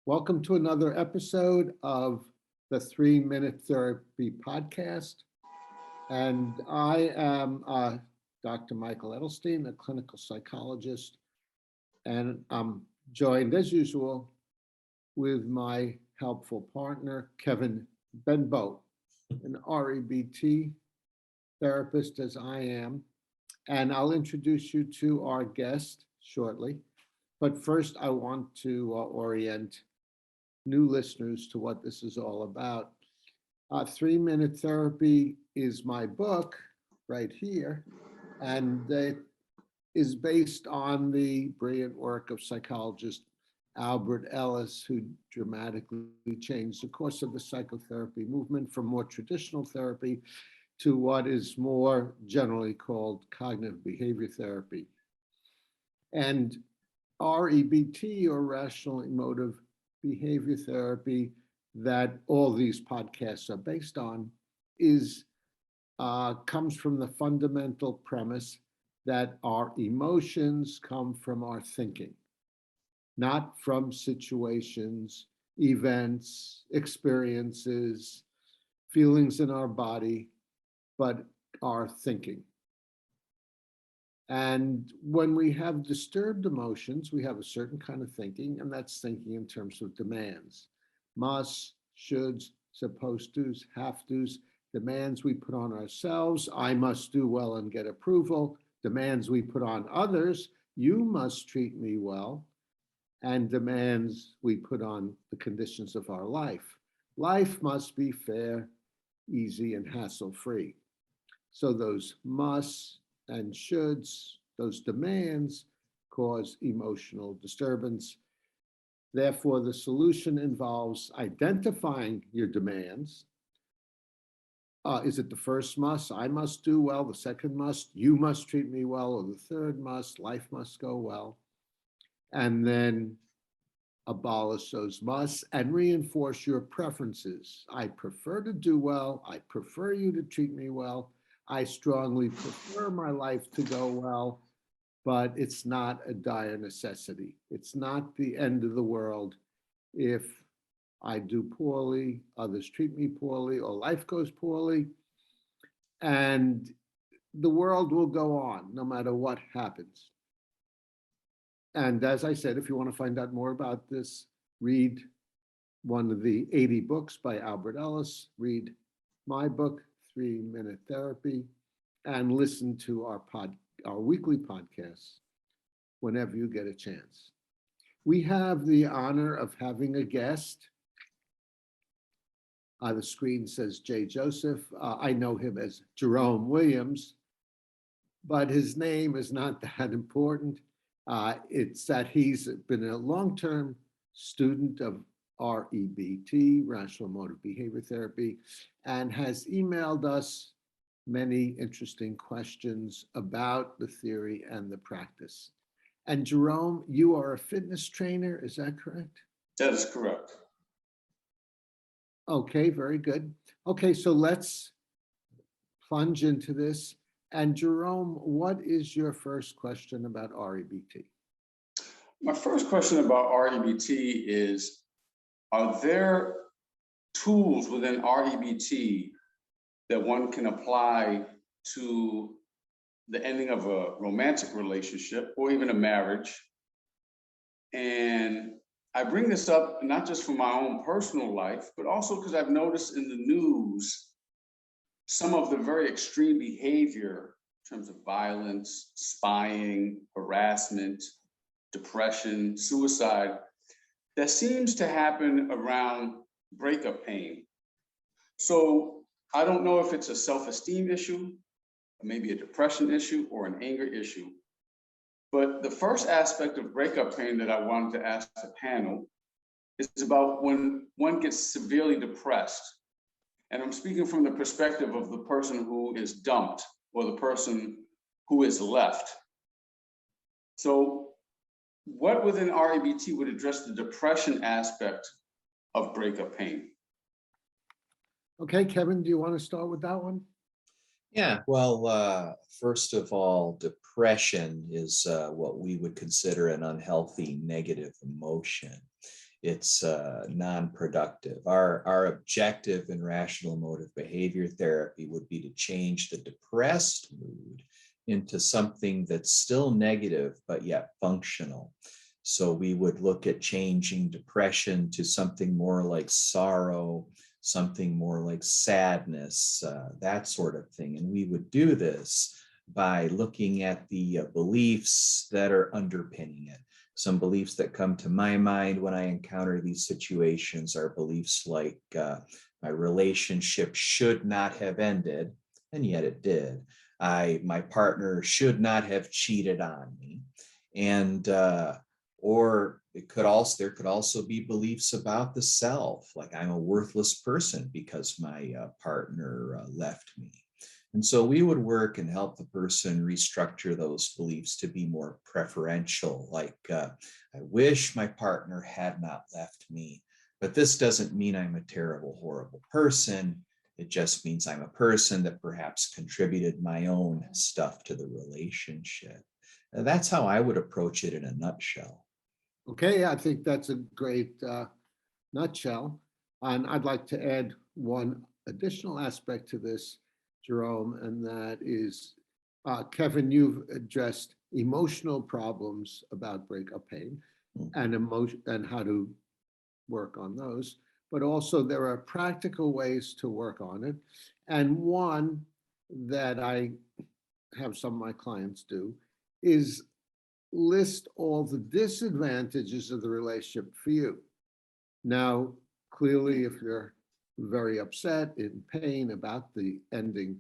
Welcome to another episode of the 3-Minute Therapy Podcast. And I am Dr. Michael Edelstein, a clinical psychologist, and I'm joined as usual with my helpful partner, Kevin Benbow, an REBT therapist as I am. And I'll introduce you to our guest shortly. But first, I want to orient new listeners to what this is all about. 3-Minute Therapy is my book right here, and it is based on the brilliant work of psychologist Albert Ellis, who dramatically changed the course of the psychotherapy movement from more traditional therapy to what is more generally called cognitive behavior therapy. And REBT, or rational emotive behavior therapy, that all these podcasts are based on, comes from the fundamental premise that our emotions come from our thinking, not from situations, events, experiences, feelings in our body, but our thinking. And when we have disturbed emotions, we have a certain kind of thinking, and that's thinking in terms of demands. Must, shoulds, supposed to's, have to's, demands we put on ourselves. I must do well and get approval. Demands we put on others. You must treat me well. And demands we put on the conditions of our life. Life must be fair, easy, and hassle-free. So those musts and shoulds, those demands, cause emotional disturbance. Therefore, the solution involves identifying your demands. Is it the first must? I must do well. The second must? You must treat me well. Or the third must? Life must go well. And then abolish those musts and reinforce your preferences. I prefer to do well. I prefer you to treat me well. I strongly prefer my life to go well, but it's not a dire necessity. It's not the end of the world if I do poorly, others treat me poorly, or life goes poorly, and the world will go on no matter what happens. And as I said, if you want to find out more about this, read one of the 80 books by Albert Ellis, read my book, 3-Minute Therapy, and listen to our weekly podcasts whenever you get a chance. We have the honor of having a guest. The screen says Jay Joseph. I know him as Jerome Williams, but his name is not that important. It's that he's been a long-term student of REBT, Rational Emotive Behavior Therapy, and has emailed us many interesting questions about the theory and the practice. And Jerome, you are a fitness trainer, is that correct? That is correct. Okay, very good. Okay, so let's plunge into this. And Jerome, what is your first question about REBT? My first question about REBT is, are there tools within REBT that one can apply to the ending of a romantic relationship or even a marriage? And I bring this up not just for my own personal life, but also because I've noticed in the news some of the very extreme behavior in terms of violence, spying, harassment, depression, suicide, that seems to happen around breakup pain. So I don't know if it's a self-esteem issue, maybe a depression issue, or an anger issue. But the first aspect of breakup pain that I wanted to ask the panel is about when one gets severely depressed. And I'm speaking from the perspective of the person who is dumped or the person who is left. So what within REBT would address the depression aspect of breakup pain? Okay, Kevin, do you want to start with that one? Yeah, well, first of all, depression is what we would consider an unhealthy negative emotion. it's non-productive. Our objective in rational emotive behavior therapy would be to change the depressed mood into something that's still negative, but yet functional. So we would look at changing depression to something more like sorrow, something more like sadness, that sort of thing. And we would do this by looking at the beliefs that are underpinning it. Some beliefs that come to my mind when I encounter these situations are beliefs like my relationship should not have ended, and yet it did. My partner should not have cheated on me. And or there could also be beliefs about the self, like I'm a worthless person because my partner left me. And so we would work and help the person restructure those beliefs to be more preferential, like I wish my partner had not left me, but this doesn't mean I'm a terrible, horrible person. It just means I'm a person that perhaps contributed my own stuff to the relationship. That's how I would approach it in a nutshell. Okay, I think that's a great nutshell. And I'd like to add one additional aspect to this, Jerome, and that is, Kevin, you've addressed emotional problems about breakup pain and emotion and how to work on those, but also there are practical ways to work on it. And one that I have some of my clients do is list all the disadvantages of the relationship for you. Now, clearly, if you're very upset, in pain about the ending,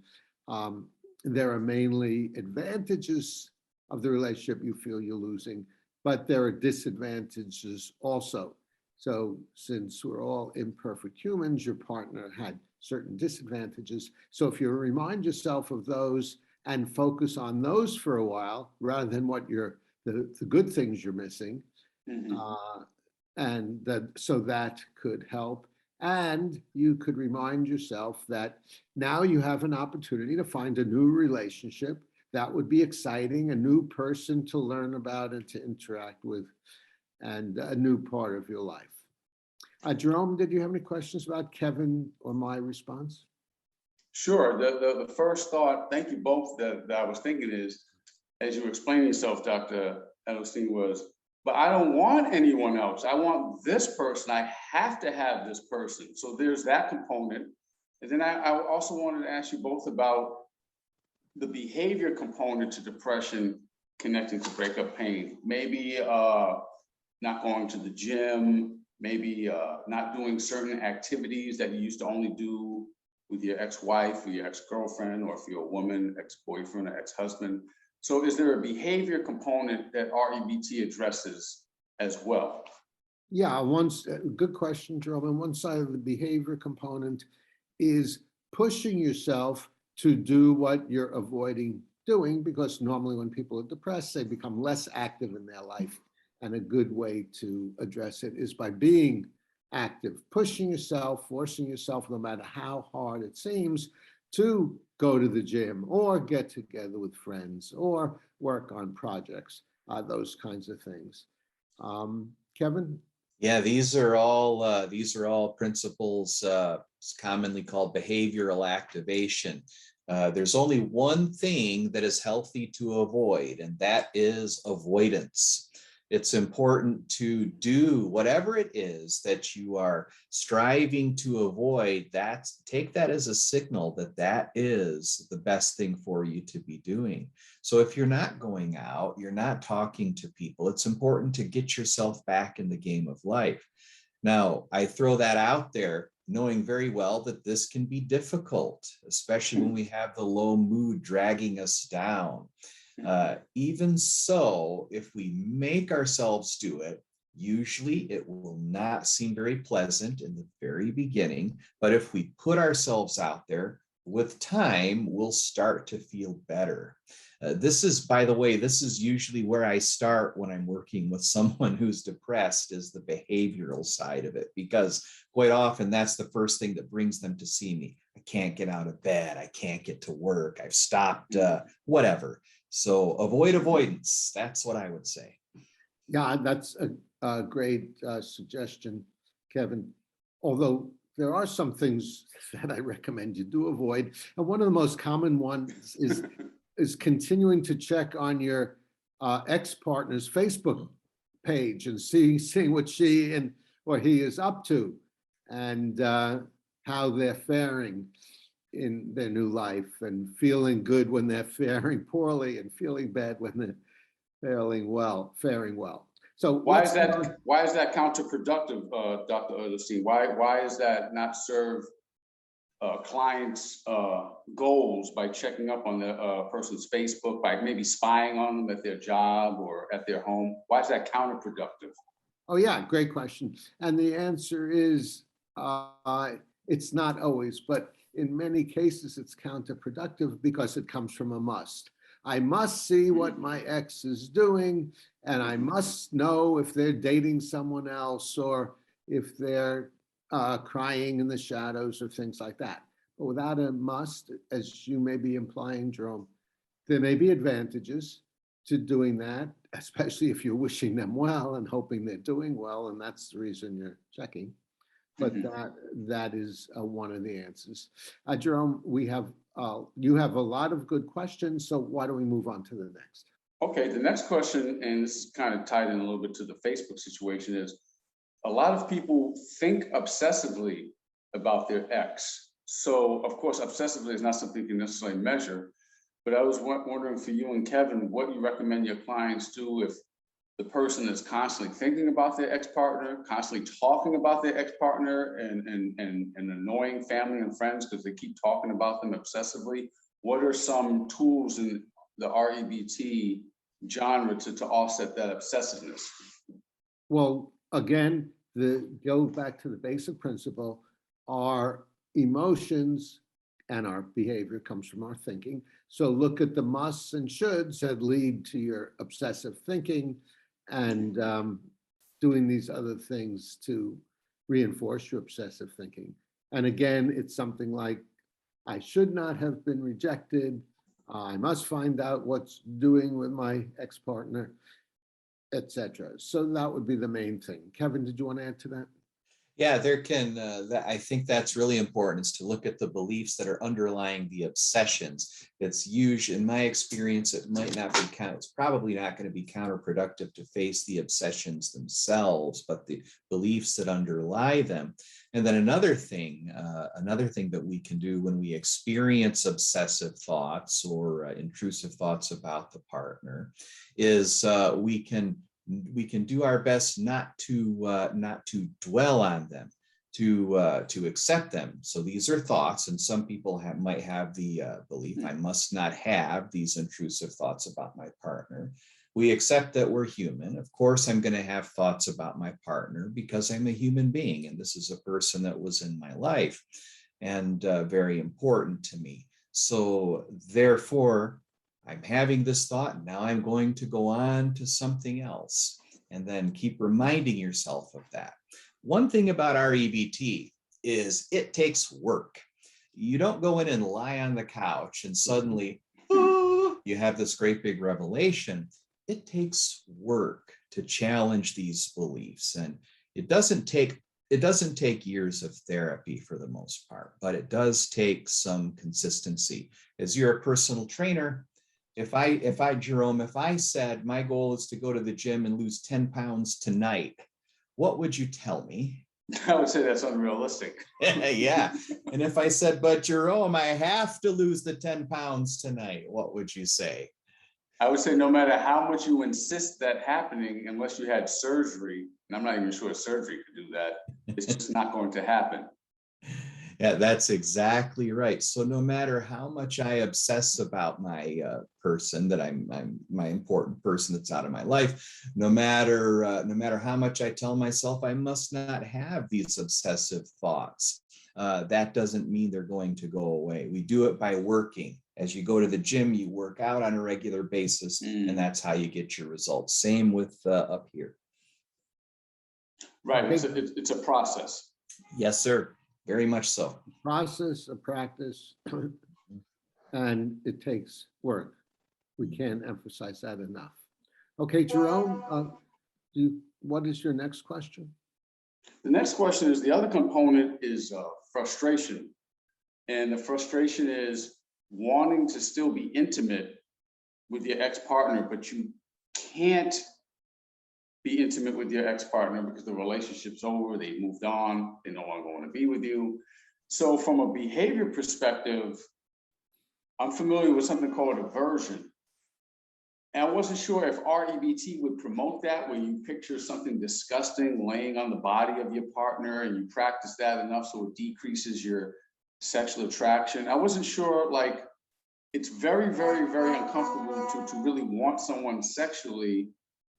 there are mainly advantages of the relationship you feel you're losing, but there are disadvantages also. So since we're all imperfect humans, your partner had certain disadvantages. So if you remind yourself of those and focus on those for a while, rather than what the good things you're missing, and that could help. And you could remind yourself that now you have an opportunity to find a new relationship that would be exciting, a new person to learn about and to interact with, and a new part of your life. Jerome, did you have any questions about Kevin or my response? Sure. The first thought, thank you both, that I was thinking is, as you were explaining yourself, Dr. Edelstein, was, but I don't want anyone else. I want this person. I have to have this person. So there's that component. And then I also wanted to ask you both about the behavior component to depression connecting to breakup pain. Maybe not going to the gym, maybe not doing certain activities that you used to only do with your ex-wife or your ex-girlfriend, or if you're a woman, ex-boyfriend or ex-husband. So is there a behavior component that REBT addresses as well? Yeah, good question, Jerome. On one side of the behavior component is pushing yourself to do what you're avoiding doing, because normally when people are depressed, they become less active in their life. And a good way to address it is by being active, pushing yourself, forcing yourself, no matter how hard it seems, to go to the gym or get together with friends or work on projects, those kinds of things. Kevin? Yeah, these are all principles commonly called behavioral activation. There's only one thing that is healthy to avoid, and that is avoidance. It's important to do whatever it is that you are striving to avoid. Take that as a signal that that is the best thing for you to be doing. So if you're not going out, you're not talking to people, it's important to get yourself back in the game of life. Now, I throw that out there, knowing very well that this can be difficult, especially when we have the low mood dragging us down. Even so, if we make ourselves do it, usually it will not seem very pleasant in the very beginning, but if we put ourselves out there, with time, we'll start to feel better. This is, by the way, this is usually where I start when I'm working with someone who's depressed, is the behavioral side of it, because quite often that's the first thing that brings them to see me. I can't get out of bed. I can't get to work. I've stopped, whatever. So avoid avoidance. That's what I would say. Yeah, that's a great suggestion, Kevin. Although there are some things that I recommend you do avoid. And one of the most common ones is continuing to check on your ex-partner's Facebook page and seeing what she and or he is up to, and how they're faring in their new life, and feeling good when they're faring poorly and feeling bad when they're faring well. So Why is that counterproductive, Dr. Earlstein? Why is that not serve clients' goals by checking up on the person's Facebook, by maybe spying on them at their job or at their home? Why is that counterproductive? Oh yeah, great question. And the answer is it's not always, but in many cases it's counterproductive because it comes from a must. I must see what my ex is doing, and I must know if they're dating someone else or if they're crying in the shadows or things like that. But without a must, as you may be implying, Jerome, there may be advantages to doing that, especially if you're wishing them well and hoping they're doing well, and that's the reason you're checking. But that is one of the answers. Jerome, we have you have a lot of good questions, so why don't we move on to the next? Okay, the next question, and this is kind of tied in a little bit to the Facebook situation, is a lot of people think obsessively about their ex. So of course, obsessively is not something you can necessarily measure, but I was wondering for you and Kevin, what you recommend your clients do if the person is constantly thinking about their ex-partner, constantly talking about their ex-partner, and annoying family and friends because they keep talking about them obsessively. What are some tools in the REBT genre to offset that obsessiveness? Well, again, go back to the basic principle. Our emotions and our behavior comes from our thinking. So look at the musts and shoulds that lead to your obsessive thinking, and doing these other things to reinforce your obsessive thinking. And again, it's something like, I should not have been rejected. I must find out what's doing with my ex-partner, etc. So that would be the main thing. Kevin, did you want to add to that? Yeah, I think that's really important, is to look at the beliefs that are underlying the obsessions. It's usually, in my experience, it might not be it's probably not going to be counterproductive to face the obsessions themselves, but the beliefs that underlie them. And then another thing that we can do when we experience obsessive thoughts or intrusive thoughts about the partner is we can do our best not to dwell on them, to accept them. So these are thoughts, and some people might have the belief, I must not have these intrusive thoughts about my partner. We accept that we're human. Of course, I'm going to have thoughts about my partner because I'm a human being, and this is a person that was in my life and very important to me. So therefore, I'm having this thought, and now I'm going to go on to something else, and then keep reminding yourself of that. One thing about REBT is it takes work. You don't go in and lie on the couch and suddenly, oh, you have this great big revelation. It takes work to challenge these beliefs, and it doesn't take years of therapy for the most part, but it does take some consistency. As you're a personal trainer, if Jerome, if I said my goal is to go to the gym and lose 10 pounds tonight, what would you tell me? I would say that's unrealistic. Yeah. And if I said, but Jerome, I have to lose the 10 pounds tonight, what would you say? I would say no matter how much you insist that happening, unless you had surgery, and I'm not even sure surgery could do that, it's just not going to happen. Yeah, that's exactly right. So no matter how much I obsess about my person, that I'm my important person that's out of my life, no matter how much I tell myself I must not have these obsessive thoughts, that doesn't mean they're going to go away. We do it by working. As you go to the gym, you work out on a regular basis, and that's how you get your results. Same with up here. Right, it's a process. Yes, sir. Very much so. Process, a practice, and it takes work. We can't emphasize that enough. Okay, Jerome, What is your next question? The next question is, the other component is frustration. And the frustration is wanting to still be intimate with your ex-partner, but you can't be intimate with your ex-partner because the relationship's over, they moved on, they no longer want to be with you. So from a behavior perspective, I'm familiar with something called aversion. And I wasn't sure if REBT would promote that, where you picture something disgusting laying on the body of your partner and you practice that enough so it decreases your sexual attraction. I wasn't sure, like, it's very, very, very uncomfortable to really want someone sexually,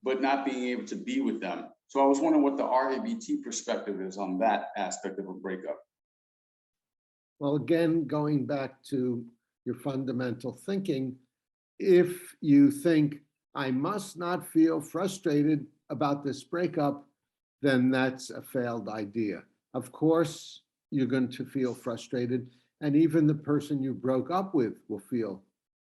but not being able to be with them. So I was wondering what the REBT perspective is on that aspect of a breakup. Well, again, going back to your fundamental thinking, if you think I must not feel frustrated about this breakup, then that's a failed idea. Of course, you're going to feel frustrated, and even the person you broke up with will feel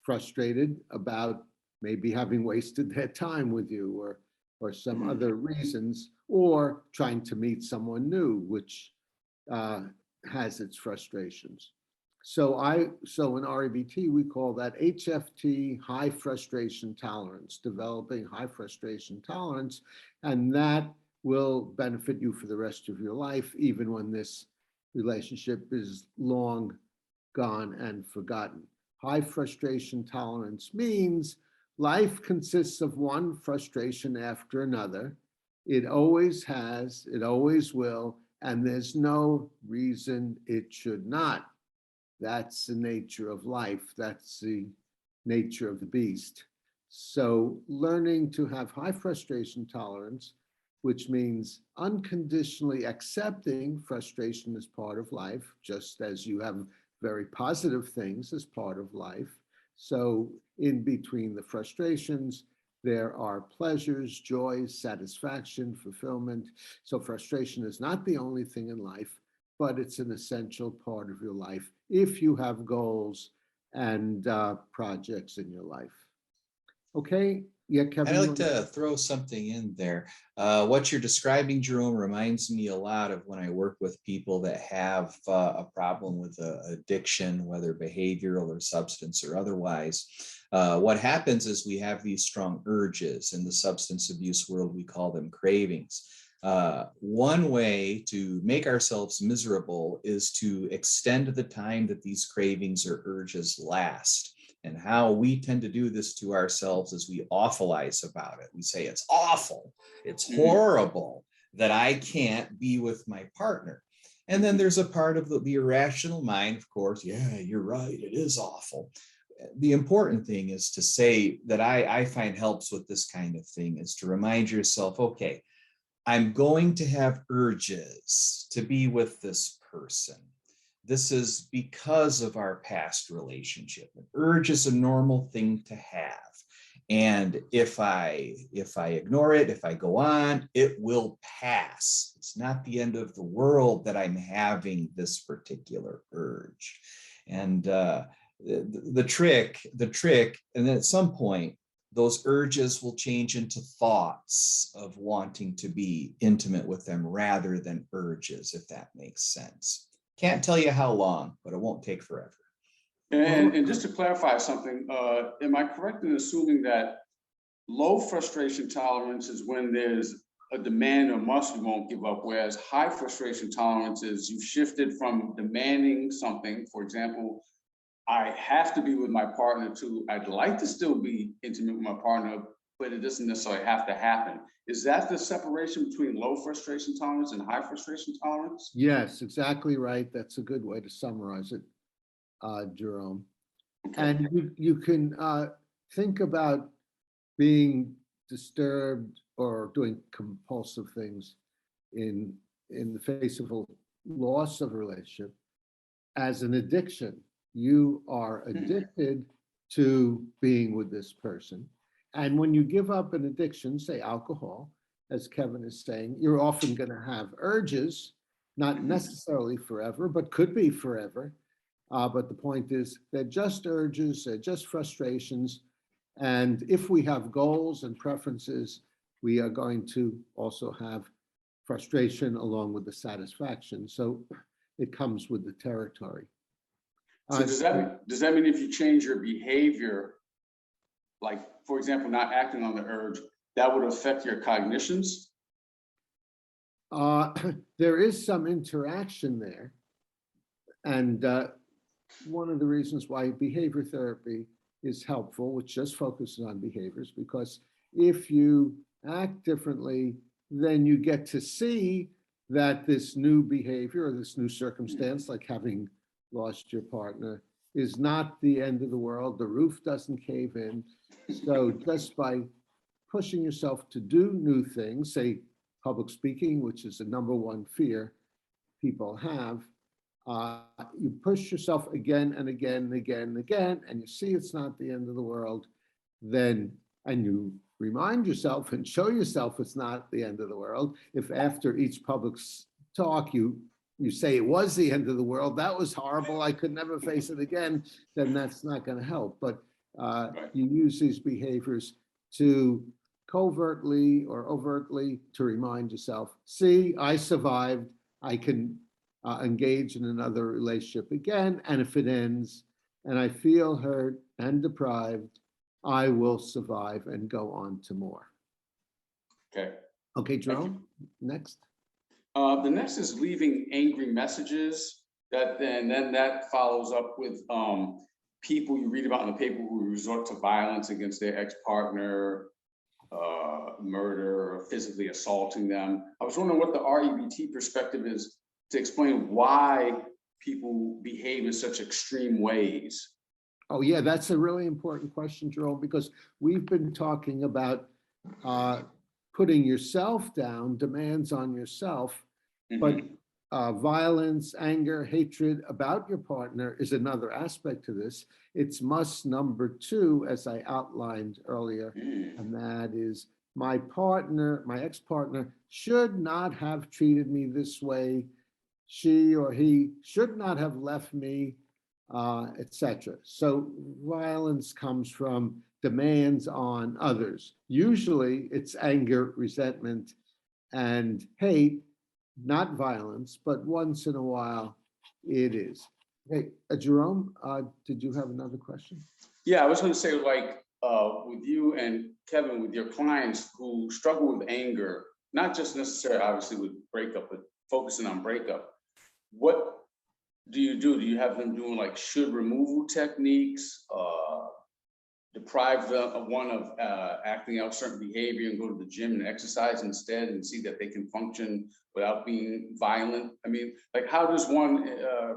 frustrated about maybe having wasted their time with you, or some other reasons, or trying to meet someone new, which has its frustrations. So in REBT, we call that HFT, high frustration tolerance, developing high frustration tolerance, and that will benefit you for the rest of your life, even when this relationship is long gone and forgotten. High frustration tolerance means life consists of one frustration after another. It always has, it always will, and there's no reason it should not. That's the nature of life. That's the nature of the beast. So learning to have high frustration tolerance, which means unconditionally accepting frustration as part of life, just as you have very positive things as part of life. So in between the frustrations, there are pleasures, joys, satisfaction, fulfillment. So frustration is not the only thing in life, but it's an essential part of your life if you have goals and projects in your life. Okay, yeah, Kevin. I'd like to throw something in there. What you're describing, Jerome, reminds me a lot of when I work with people that have a problem with addiction, whether behavioral or substance or otherwise. What happens is we have these strong urges. In the substance abuse world, we call them cravings. One way to make ourselves miserable is to extend the time that these cravings or urges last. And how we tend to do this to ourselves is we awfulize about it. We say it's awful, it's horrible that I can't be with my partner. And then there's a part of the irrational mind, of course, yeah, you're right, it is awful. The important thing is to say that I find helps with this kind of thing is to remind yourself, okay, I'm going to have urges to be with this person. This is because of our past relationship. An urge is a normal thing to have. And if I ignore it, if I go on, it will pass. It's not the end of the world that I'm having this particular urge. And the trick, and then at some point, those urges will change into thoughts of wanting to be intimate with them rather than urges, if that makes sense. Can't tell you how long, but it won't take forever. And just to clarify something, am I correct in assuming that low frustration tolerance is when there's a demand or must you won't give up, whereas high frustration tolerance is you've shifted from demanding something, for example, I have to be with my partner too. I'd like to still be intimate with my partner, but it doesn't necessarily have to happen. Is that the separation between low frustration tolerance and high frustration tolerance? Yes, exactly right. That's a good way to summarize it, Jerome. Okay. And you can think about being disturbed or doing compulsive things in the face of a loss of a relationship as an addiction. You are addicted to being with this person. And when you give up an addiction, say alcohol, as Kevin is saying, you're often going to have urges, not necessarily forever, but could be forever. But the point is, they're just urges, they're just frustrations. And if we have goals and preferences, we are going to also have frustration along with the satisfaction. So it comes with the territory. So does that mean if you change your behavior, like, for example, not acting on the urge, that would affect your cognitions? There is some interaction there. And one of the reasons why behavior therapy is helpful, which just focuses on behaviors, because if you act differently, then you get to see that this new behavior or this new circumstance, like having lost your partner, is not the end of the world. The roof doesn't cave in. So just by pushing yourself to do new things, say public speaking, which is the #1 fear people have, you push yourself again and again and again and again, and you see it's not the end of the world, then, and you remind yourself and show yourself it's not the end of the world. If after each public talk you say it was the end of the world, that was horrible, I could never face it again, then that's not going to help. But you use these behaviors to covertly or overtly to remind yourself, see, I survived, I can engage in another relationship again, and if it ends and I feel hurt and deprived, I will survive and go on to more. Okay. Okay, Jerome, next. The next is leaving angry messages. And then that follows up with people you read about in the paper who resort to violence against their ex-partner, murder, or physically assaulting them. I was wondering what the REBT perspective is to explain why people behave in such extreme ways. Oh yeah, that's a really important question, Jerome, because we've been talking about putting yourself down, demands on yourself, but violence, anger, hatred about your partner is another aspect to this. It's must #2, as I outlined earlier, and that is my partner, my ex-partner should not have treated me this way. She or he should not have left me, etc. So violence comes from demands on others. Usually it's anger, resentment, and hate, not violence, but once in a while it is. Hey, Jerome, did you have another question? Yeah, I was going to say, like, with you and Kevin, with your clients who struggle with anger, not just necessarily obviously with breakup, but focusing on breakup, what do you do? Do you have them doing like should removal techniques, deprive them of acting out certain behavior and go to the gym and exercise instead and see that they can function without being violent? I mean, like, how does one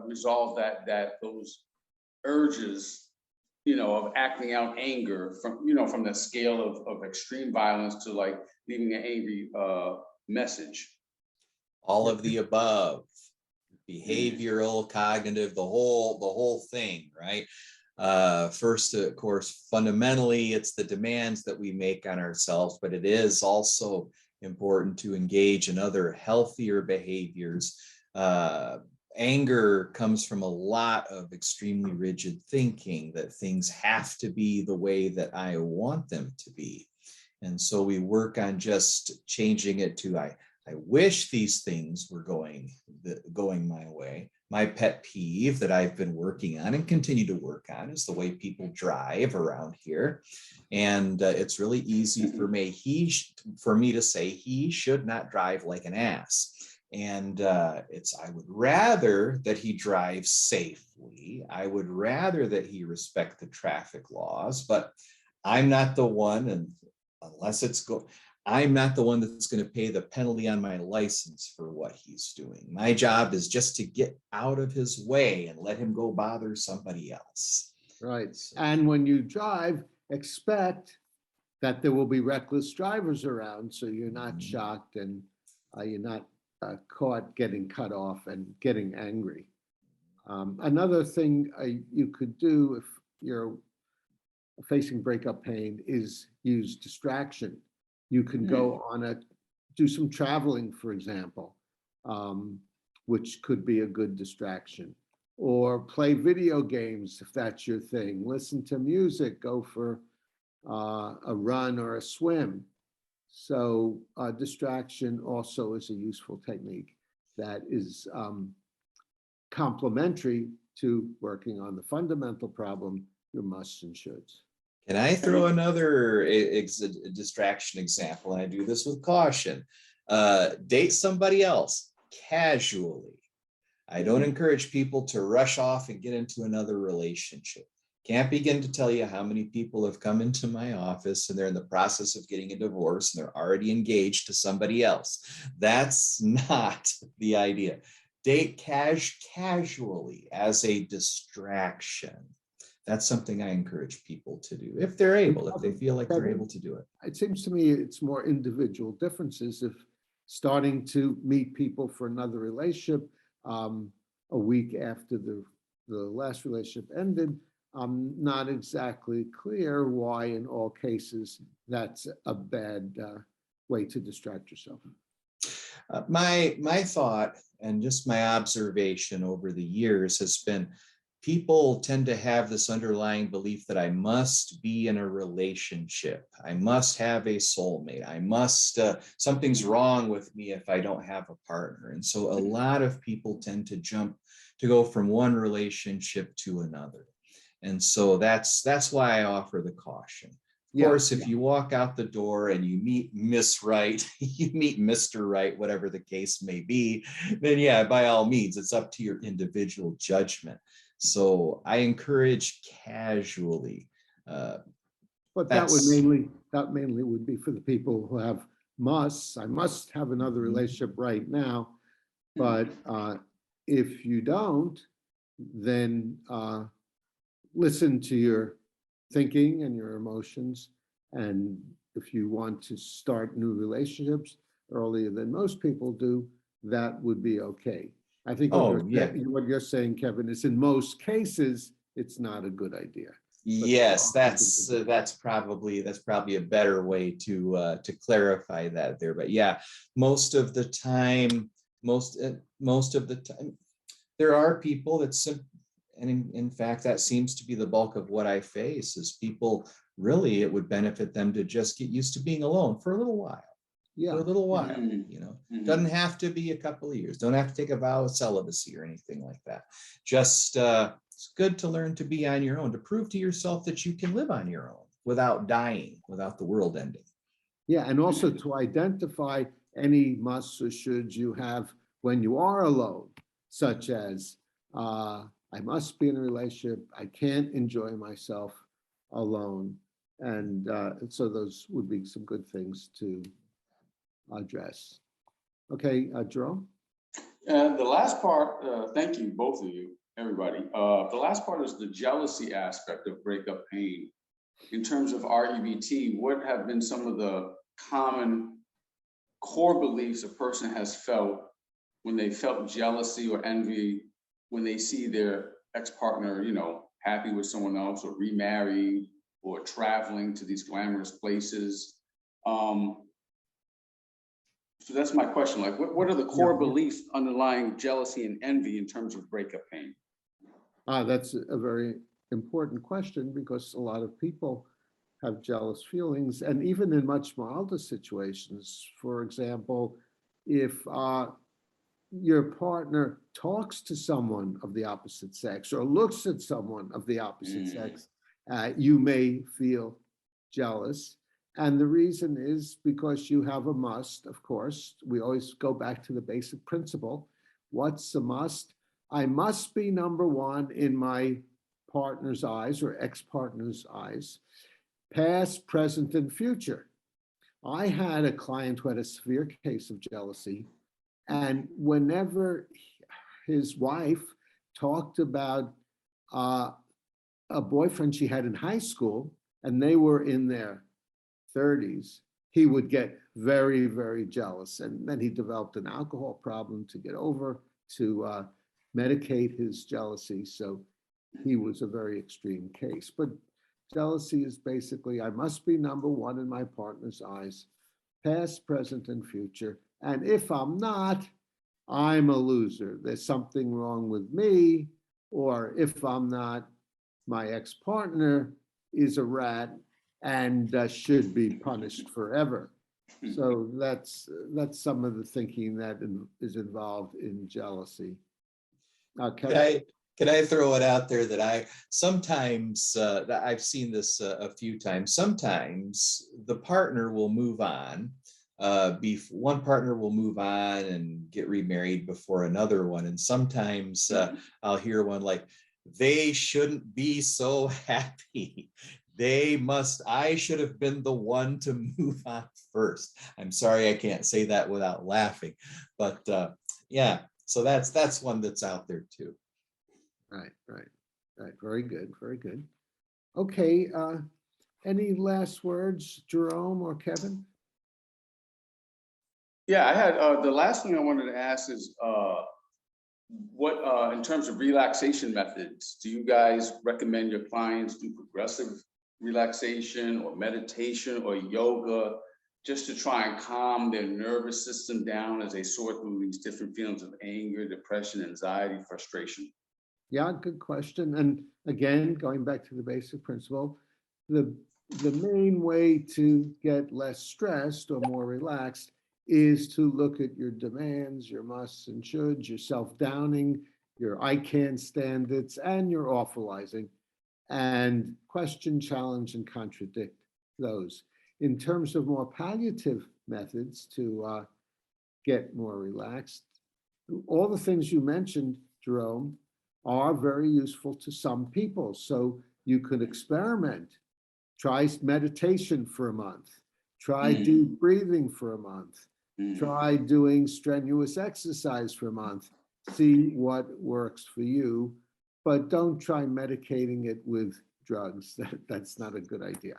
resolve that those urges, of acting out anger from the scale of extreme violence to like leaving an angry message? All of the above. Behavioral, cognitive, the whole thing, right? First, of course, fundamentally, it's the demands that we make on ourselves, but it is also important to engage in other healthier behaviors. Anger comes from a lot of extremely rigid thinking that things have to be the way that I want them to be. And so we work on just changing it to I wish these things were going my way. My pet peeve that I've been working on and continue to work on is the way people drive around here. And it's really easy for me to say he should not drive like an ass. And I would rather that he drives safely. I would rather that he respect the traffic laws, but I'm not the one, and unless I'm not the one that's going to pay the penalty on my license for what he's doing. My job is just to get out of his way and let him go bother somebody else. Right. And when you drive, expect that there will be reckless drivers around, so you're not shocked and you're not caught getting cut off and getting angry. Another thing you could do if you're facing breakup pain is use distraction. You can go do some traveling, for example, which could be a good distraction, or play video games if that's your thing. Listen to music, go for a run or a swim. So distraction also is a useful technique that is complementary to working on the fundamental problem, your musts and shoulds. Can I throw another distraction example? And I do this with caution. Date somebody else casually. I don't encourage people to rush off and get into another relationship. Can't begin to tell you how many people have come into my office and they're in the process of getting a divorce and they're already engaged to somebody else. That's not the idea. Date casually as a distraction. That's something I encourage people to do if they're able, if they feel like they're able to do it. It seems to me it's more individual differences. If starting to meet people for another relationship a week after the last relationship ended, I'm not exactly clear why in all cases that's a bad way to distract yourself. My thought and just my observation over the years has been people tend to have this underlying belief that I must be in a relationship. I must have a soulmate. I must, something's wrong with me if I don't have a partner. And so a lot of people tend to go from one relationship to another. And so that's why I offer the caution. Of course, if you walk out the door and you meet Miss Right, you meet Mr. Right, whatever the case may be, then yeah, by all means, it's up to your individual judgment. So I encourage casually. But that mainly would be for the people who have musts. I must have another relationship right now. But if you don't, then listen to your thinking and your emotions. And if you want to start new relationships earlier than most people do, that would be okay. I think what you're saying, Kevin, is in most cases, it's not a good idea. Yes, that's probably a better way to clarify that there. But yeah, most of the time, there are people that and in fact, that seems to be the bulk of what I face is people really, it would benefit them to just get used to being alone for a little while. For a little while, doesn't have to be a couple of years. Don't have to take a vow of celibacy or anything like that. Just it's good to learn to be on your own, to prove to yourself that you can live on your own without dying, without the world ending. Yeah, and also to identify any musts or shoulds you have when you are alone, such as I must be in a relationship. I can't enjoy myself alone. And so those would be some good things to address. Okay, Jerome? The last part, thank you, both of you, everybody. The last part is the jealousy aspect of breakup pain. In terms of REBT, what have been some of the common core beliefs a person has felt when they felt jealousy or envy when they see their ex-partner, happy with someone else or remarried or traveling to these glamorous places? So that's my question. Like, what are the core beliefs underlying jealousy and envy in terms of breakup pain? That's a very important question because a lot of people have jealous feelings, and even in much milder situations. For example, if your partner talks to someone of the opposite sex or looks at someone of the opposite sex, you may feel jealous. And the reason is because you have a must, of course. We always go back to the basic principle. What's a must? I must be number one in my partner's eyes or ex-partner's eyes, past, present, and future. I had a client who had a severe case of jealousy, and whenever his wife talked about a boyfriend she had in high school, and they were in their 30s, he would get very, very jealous. And then he developed an alcohol problem to get over, to medicate his jealousy. So he was a very extreme case. But jealousy is basically, I must be number one in my partner's eyes, past, present, and future. And if I'm not, I'm a loser. There's something wrong with me. Or if I'm not, my ex-partner is a rat and should be punished forever. So that's some of the thinking that is involved in jealousy. Can Okay. can I throw it out there that I sometimes, I've seen this a few times, sometimes the partner will move on. One partner will move on and get remarried before another one. And sometimes I'll hear one like, they shouldn't be so happy. I should have been the one to move on first. I'm sorry, I can't say that without laughing, but yeah, so that's one that's out there too. Right. Very good. Very good. Okay. Any last words, Jerome or Kevin? Yeah, I had the last thing I wanted to ask is what in terms of relaxation methods, do you guys recommend your clients do progressive relaxation or meditation or yoga just to try and calm their nervous system down as they sort through these different feelings of anger, depression, anxiety, frustration? Yeah, good question. And again, going back to the basic principle, the main way to get less stressed or more relaxed is to look at your demands, your musts and shoulds, your self-downing, your I can't stand it's, and your awfulizing, and question, challenge, and contradict those. In terms of more palliative methods to get more relaxed, all the things you mentioned, Jerome, are very useful to some people. So you could experiment. Try meditation for a month. Try deep breathing for a month. Try doing strenuous exercise for a month. See what works for you, but don't try medicating it with drugs. That's not a good idea.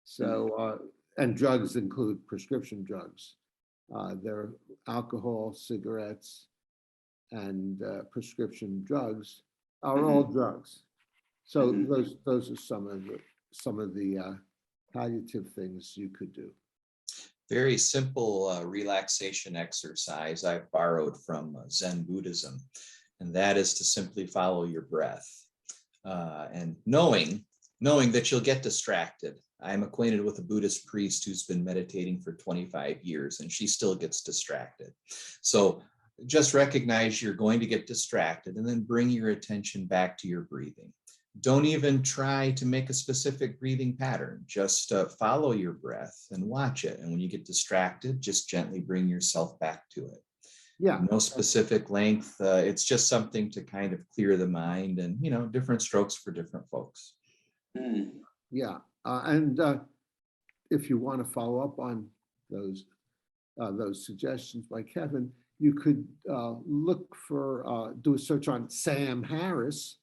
So, and drugs include prescription drugs. There are alcohol, cigarettes, and prescription drugs are all drugs. So those are some of the palliative things you could do. Very simple relaxation exercise I've borrowed from Zen Buddhism, and that is to simply follow your breath, and knowing that you'll get distracted. I'm acquainted with a Buddhist priest who's been meditating for 25 years, and she still gets distracted. So just recognize you're going to get distracted and then bring your attention back to your breathing. Don't even try to make a specific breathing pattern. Just follow your breath and watch it. And when you get distracted, just gently bring yourself back to it. Yeah. No specific length. It's just something to kind of clear the mind, and, different strokes for different folks. Yeah. And if you want to follow up on those suggestions by Kevin, you could look for, do a search on Sam Harris,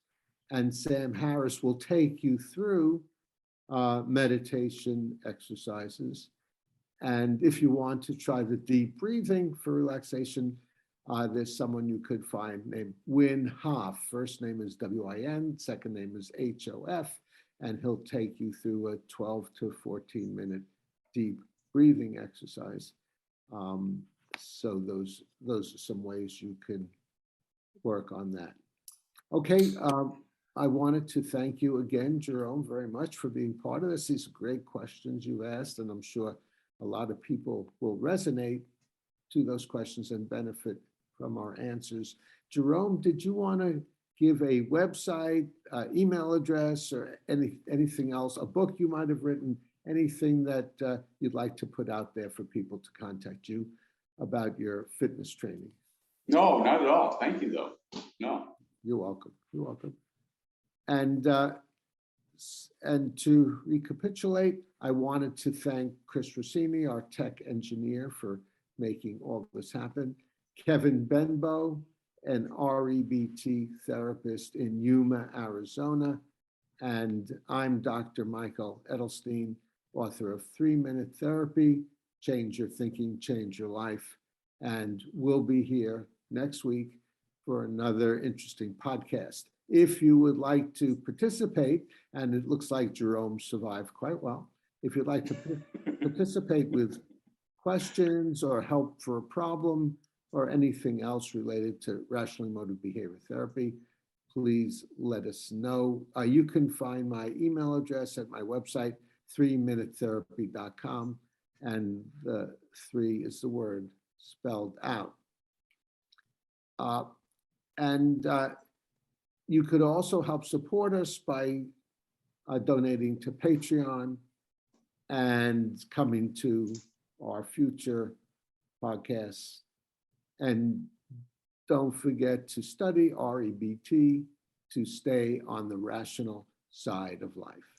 and Sam Harris will take you through meditation exercises. And if you want to try the deep breathing for relaxation, there's someone you could find named Win Hof. First name is W-I-N, second name is H-O-F, and he'll take you through a 12 to 14 minute deep breathing exercise. So those are some ways you can work on that. Okay, I wanted to thank you again, Jerome, very much for being part of this. These are great questions you've asked, and I'm sure a lot of people will resonate to those questions and benefit from our answers. Jerome, did you want to give a website, email address, or anything else, a book you might have written, anything that you'd like to put out there for people to contact you about your fitness training? No, not at all. Thank you, though. No. You're welcome. You're welcome. And to recapitulate, I wanted to thank Chris Rossini, our tech engineer, for making all this happen. Kevin Benbow, an REBT therapist in Yuma, Arizona. And I'm Dr. Michael Edelstein, author of 3-Minute Therapy, Change Your Thinking, Change Your Life. And we'll be here next week for another interesting podcast. If you would like to participate, and it looks like Jerome survived quite well, if you'd like to participate with questions or help for a problem or anything else related to rational emotive behavior therapy, please let us know. You can find my email address at my website, 3minutetherapy.com. and the 3 is the word spelled out. And you could also help support us by donating to Patreon and coming to our future podcasts. And don't forget to study REBT to stay on the rational side of life.